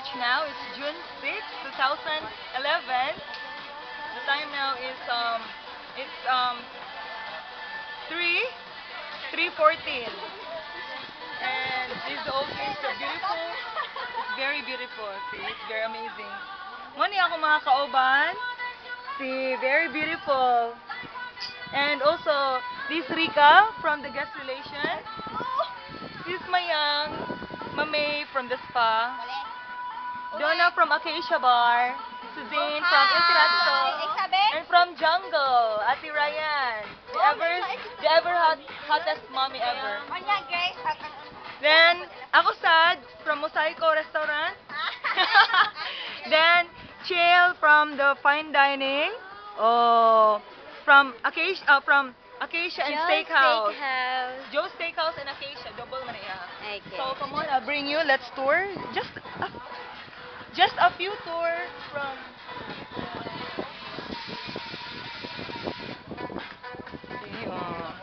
beach now. It's June 6, 2011. The time now is it's 3:14. And this ocean is so beautiful. It's very beautiful. See, it's very amazing. Mani ako mga kauban. See, very beautiful. And also, this Rika from the guest relation. This Mayang, Mamay from the spa. Donna from Acacia Bar. Suzanne from El Tirato. And from Jungle, Ate Ryan. The ever hottest mommy ever. Then, ako Sad from Mosaico Restaurant. Then, Chill from the fine dining. Oh, from Acacia and Steakhouse. Joe's Steakhouse and Acacia, double man iya. Okay. So come on, I'll bring you. Let's tour. Just a few tours from. See, oh.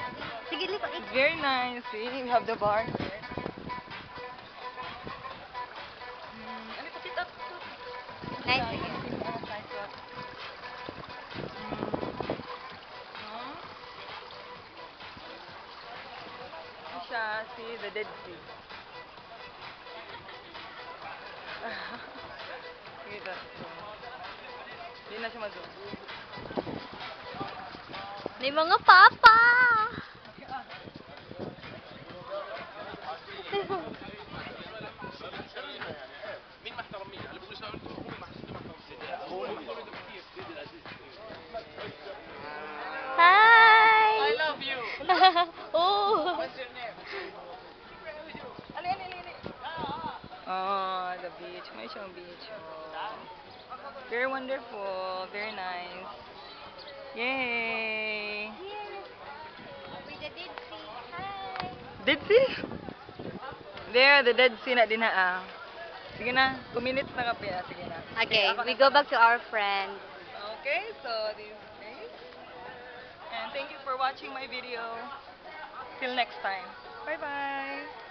It's very nice. See, we have the bar here. Ano pa sit up? Nice. See the Dead Sea. Kita. Hindi na siya mag-zoom. May mga papa! Hi! I love you! Oh! What's your name? Ali. Oh, the beach. May siyang beach. Oh. Very wonderful. Very nice. Yay! With the Dead Sea. Hi! Dead Sea? There, the Dead Sea na din na ah. Sige na, 2 minutes na kape ah. Sige na. Okay, Ako we na go to. back to our friends. Okay, so this is great. And thank you for watching my video. Till next time. Bye-bye.